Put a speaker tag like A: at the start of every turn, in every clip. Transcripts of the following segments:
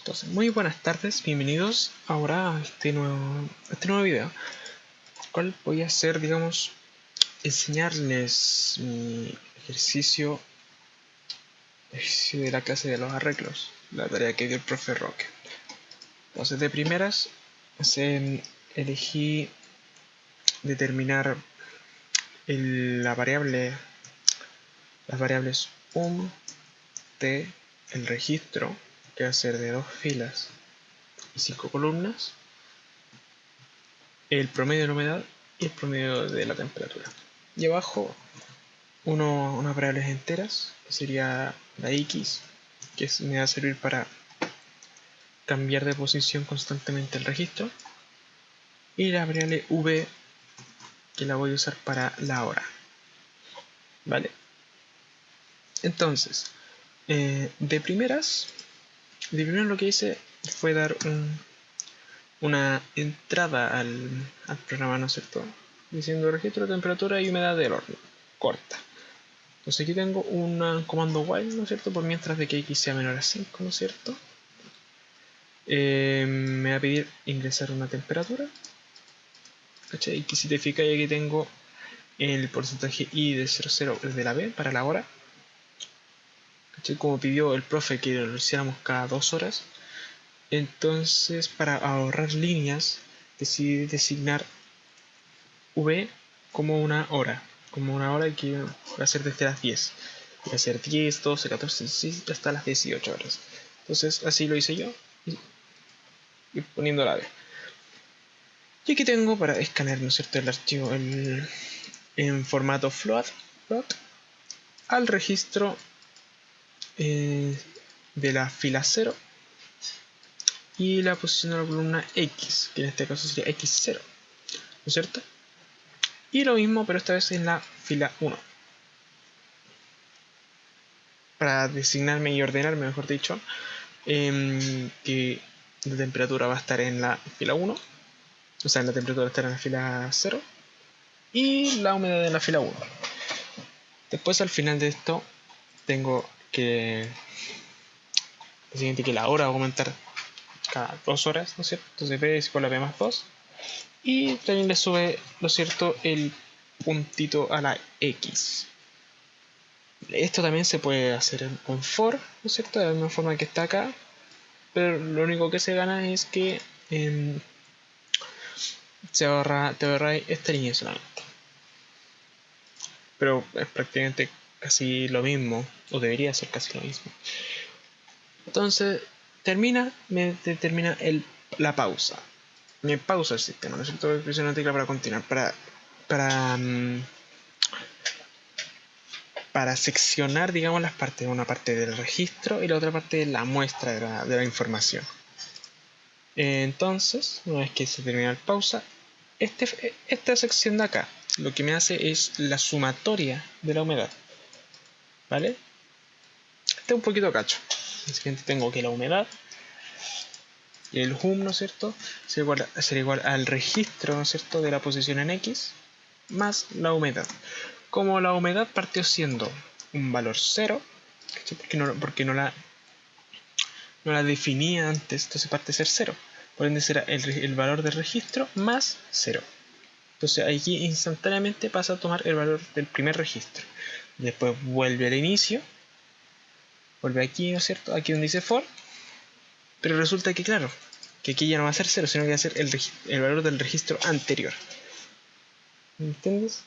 A: Entonces, muy buenas tardes, bienvenidos ahora a este nuevo video, el cual voy a hacer, digamos, enseñarles mi ejercicio de la clase de los arreglos, la tarea que dio el profe Roque. Entonces, de primeras, elegí determinar las variables t, el registro, que va a ser de 2 filas y 5 columnas, el promedio de la humedad y el promedio de la temperatura. Y abajo unas variables enteras, que sería la x, que me va a servir para cambiar de posición constantemente el registro, y la variable v, que la voy a usar para la hora. ¿Vale? Entonces, de primero lo que hice fue dar una entrada al programa, ¿no es cierto?, diciendo registro de temperatura y humedad del horno, corta. Entonces aquí tengo un comando while, ¿no es cierto?, por mientras de que x sea menor a 5, ¿no es cierto? Me va a pedir ingresar una temperatura, ¿cachai? Y si te fijas, aquí tengo el porcentaje i de 0,0 de la b para la hora, ¿cachai? Como pidió el profe que lo hiciéramos cada 2 horas. Entonces, para ahorrar líneas, decidí designar v como una hora que va a ser desde las 10. Va a ser 10, 12, 14, 16, hasta las 18 horas. Entonces, así lo hice yo, y poniendo la B. Y aquí tengo para escanear, ¿no es cierto?, el archivo en formato float al registro de la fila 0 y la posición de la columna X, que en este caso sería X0, ¿no es cierto? Y lo mismo, pero esta vez en la fila 1. Para designarme y ordenarme, mejor dicho, que la temperatura va a estar en la fila 1, o sea, la temperatura va a estar en la fila 0 y la humedad en la fila 1. Después, al final de esto, tengo que lo siguiente, que la hora va a aumentar cada 2 horas, ¿no es cierto? Entonces b es igual a b más 2, y también le sube, ¿no es cierto?, el puntito a la x. Esto también se puede hacer con for, ¿no es cierto?, de la misma forma que está acá, pero lo único que se gana es que te ahorra esta línea solamente. Pero es prácticamente casi lo mismo, o debería ser casi lo mismo. Entonces, me determina la pausa. Me pausa el sistema, ¿no es cierto? Presiono una tecla para continuar, para seccionar, digamos, las partes, una parte del registro y la otra parte de la muestra de la información. Entonces, una vez que se termina el pausa, esta sección de acá lo que me hace es la sumatoria de la humedad, ¿vale? Este es un poquito cacho. Siguiente tengo que la humedad y el hum, ¿no es cierto?, será igual al registro, ¿no es cierto?, de la posición en X más la humedad. Como la humedad partió siendo un valor 0, porque no la definía antes, entonces parte de ser 0. Por ende será el valor del registro más 0. Entonces aquí instantáneamente pasa a tomar el valor del primer registro. Después vuelve al inicio, vuelve aquí, ¿no es cierto?, aquí donde dice for, pero resulta que, claro, que aquí ya no va a ser 0, sino que va a ser el valor del registro anterior. ¿Entiendes?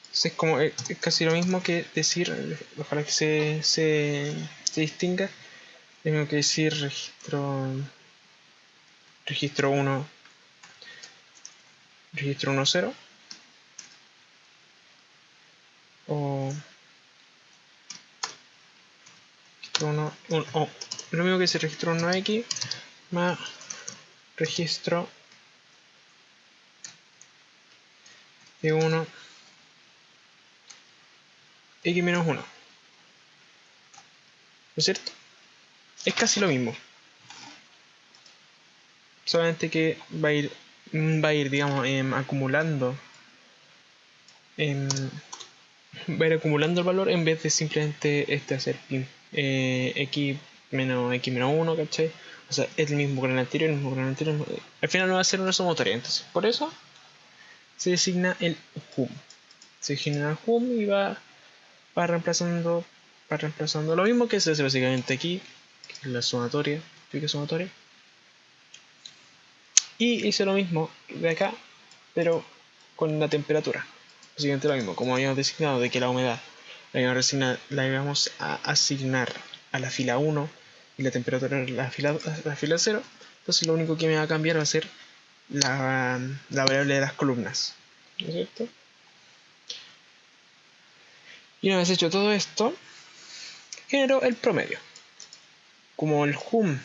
A: Entonces es casi lo mismo que decir, ojalá que se distinga, tengo que decir registro 1, registro 1, 0, o registro 1, o lo mismo que decir registro 1x más registro de 1 x menos 1, ¿no es cierto? Es casi lo mismo, solamente que va a ir, digamos, acumulando el valor en vez de simplemente hacer x menos x menos 1, ¿cachai? O sea, es el mismo con el anterior, el mismo con el anterior. Al final no va a ser una sumatoria. Entonces, por eso se designa el hum. Se designa el hum y va reemplazando lo mismo que se hace básicamente aquí, la sumatoria, sumatoria. Y hice lo mismo de acá, pero con la temperatura. Básicamente lo mismo, como habíamos designado de que la humedad la íbamos a asignar a la fila 1 y la temperatura a la fila 0. Entonces lo único que me va a cambiar va a ser la variable de las columnas, ¿no es cierto? Y una vez hecho todo esto, genero el promedio. Como el hum,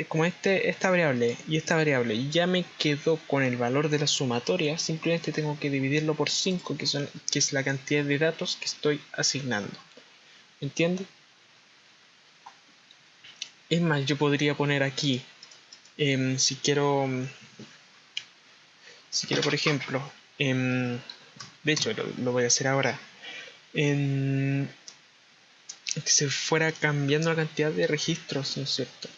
A: como esta variable y esta variable ya me quedó con el valor de la sumatoria, simplemente tengo que dividirlo por 5, que es la cantidad de datos que estoy asignando. ¿Entiendes? Es más, yo podría poner aquí, si quiero, por ejemplo, de hecho lo voy a hacer ahora, que se fuera cambiando la cantidad de registros, ¿no es cierto?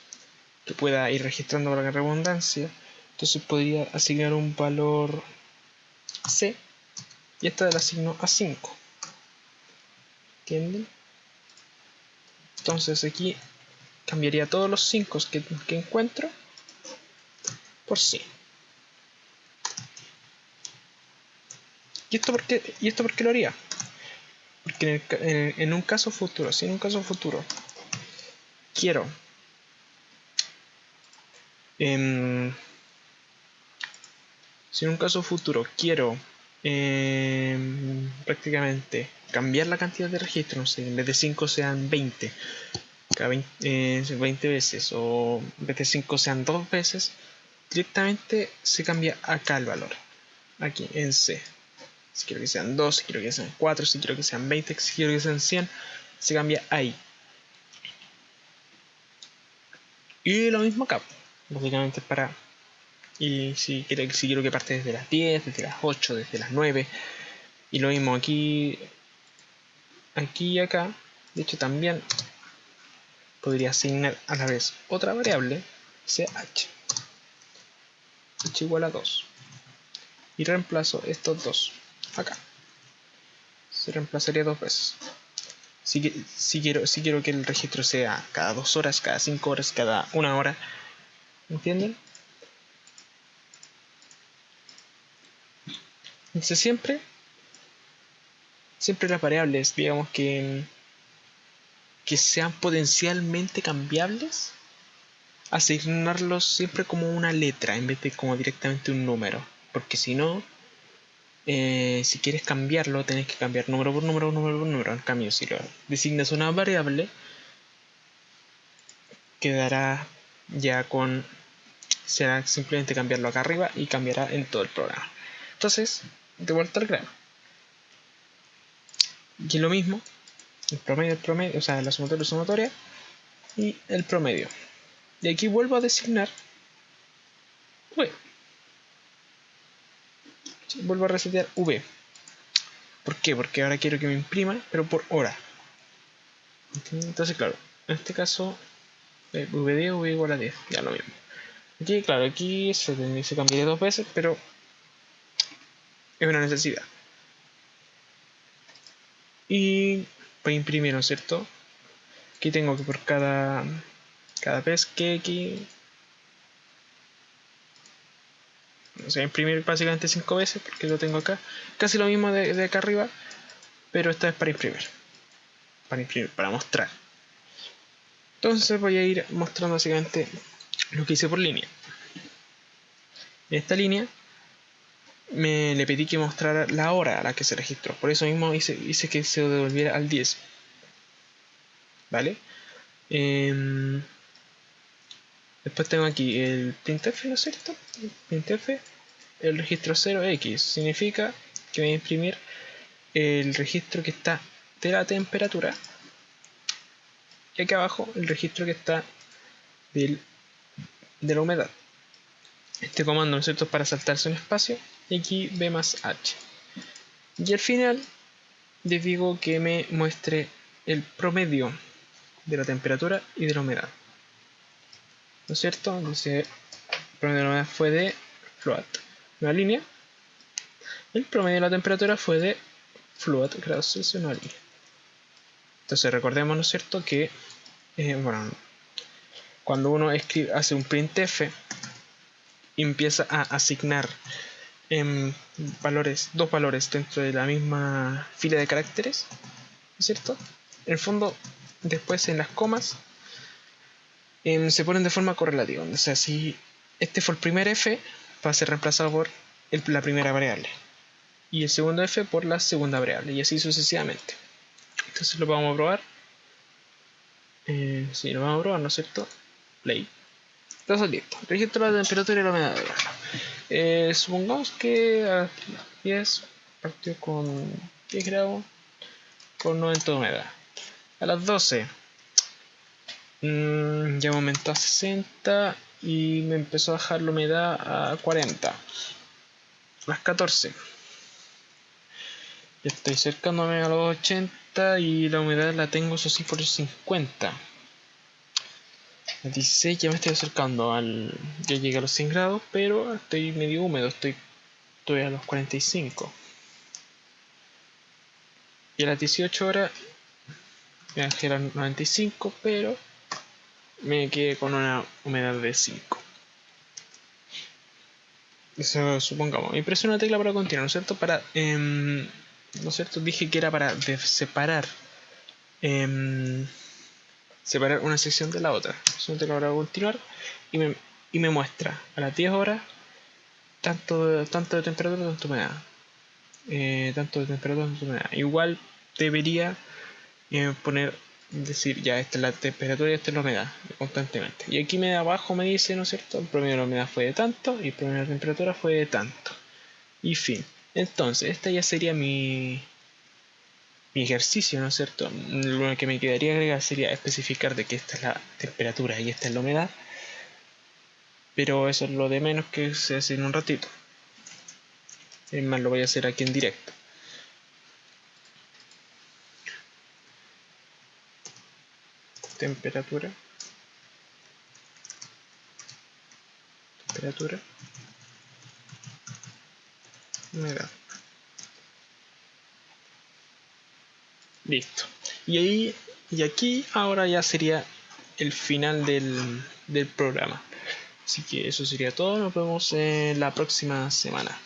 A: Que pueda ir registrando para la redundancia. Entonces podría asignar un valor C y esta la asigno a 5. ¿Entienden? Entonces aquí cambiaría todos los 5 que encuentro por C. ¿Y esto por qué lo haría? Porque en un caso futuro, si en un caso futuro quiero prácticamente cambiar la cantidad de registros, no sé, en vez de 5 sean 20 cada 20 veces, o en vez de 5 sean 2 veces, directamente se cambia acá el valor, aquí en C. Si quiero que sean 2, si quiero que sean 4, si quiero que sean 20, si quiero que sean 100, se cambia ahí. Y lo mismo acá, básicamente para... Y si quiero que parte desde las 10, desde las 8, desde las 9. Y lo mismo aquí y acá. De hecho también podría asignar a la vez otra variable, sea h igual a 2. Y reemplazo estos dos acá. Se reemplazaría 2 veces. Si quiero que el registro sea cada 2 horas, cada 5 horas, cada 1 hora. ¿Entienden? Entonces siempre las variables, digamos que sean potencialmente cambiables, asignarlos siempre como una letra en vez de como directamente un número. Porque si no, si quieres cambiarlo, tenés que cambiar número por número, número por número. En cambio, si lo designas una variable, quedará ya con... será simplemente cambiarlo acá arriba y cambiará en todo el programa. Entonces, de vuelta al grano. Y lo mismo, el promedio, o sea, la sumatoria y el promedio. Y aquí vuelvo a designar V. Vuelvo a resetear V. ¿Por qué? Porque ahora quiero que me imprima, pero por hora. Entonces, claro, en este caso, VD o V igual a 10, ya lo mismo. Aquí, claro, aquí se cambiaría 2 veces, pero es una necesidad. Y para imprimir, ¿no es cierto? Aquí tengo que por cada vez que aquí, o sea, imprimir básicamente 5 veces, porque lo tengo acá. Casi lo mismo de acá arriba, pero esta vez para imprimir, para mostrar. Entonces voy a ir mostrando básicamente lo que hice por línea. En esta línea le pedí que mostrara la hora a la que se registró. Por eso mismo hice que se devolviera al 10. ¿Vale? Después tengo aquí el printf, ¿no es cierto? Printf, el registro 0x. Significa que voy a imprimir el registro que está de la temperatura. Y aquí abajo el registro que está de la humedad. Este comando, ¿no es cierto?, es para saltarse un espacio. Y aquí b más h. Y al final les digo que me muestre el promedio de la temperatura y de la humedad. ¿No es cierto? Entonces, el promedio de la humedad fue de float, una línea. El promedio de la temperatura fue de float grados Celsius, una línea. Entonces recordemos, ¿no es cierto?, que bueno, cuando uno hace un printf y empieza a asignar dos valores dentro de la misma fila de caracteres, ¿no es cierto? En el fondo, después en las comas se ponen de forma correlativa. O sea, si este fue el primer f, va a ser reemplazado por la primera variable, y el segundo f por la segunda variable, y así sucesivamente. Entonces lo vamos a probar. Sí, lo vamos a probar, ¿no es cierto? Play. Entonces listo. Registro la temperatura y la humedad. Supongamos que a 10 partió con 10 grados con 90 de humedad. A las 12 ya aumentó a 60 y me empezó a bajar la humedad a 40. A las 14 ya estoy acercándome a los 80 y la humedad la tengo, eso sí, por 50. A 16 ya me estoy acercando ya llegué a los 100 grados, pero estoy medio húmedo, estoy a los 45. Y a las 18 horas me bajé a 95, pero me quedé con una humedad de 5. Eso supongamos. Y presiono una tecla para continuar, ¿no es cierto? ¿No es cierto? Dije que era para separar una sección de la otra. Presiono una tecla para continuar y me muestra a las 10 horas tanto de temperatura, tanto de humedad. Tanto de temperatura, tanto de humedad. Igual debería decir, ya esta es la temperatura y esta es la humedad, constantemente. Y aquí abajo me dice, ¿no es cierto?, el promedio de la humedad fue de tanto y el promedio de la temperatura fue de tanto. Y fin. Entonces, esta ya sería mi ejercicio, ¿no es cierto? Lo que me quedaría agregar sería especificar de que esta es la temperatura y esta es la humedad. Pero eso es lo de menos, que se hace en un ratito. Es más, lo voy a hacer aquí en directo. Temperatura, humedad. Listo. Y aquí ahora ya sería el final del programa. Así que eso sería todo. Nos vemos en la próxima semana.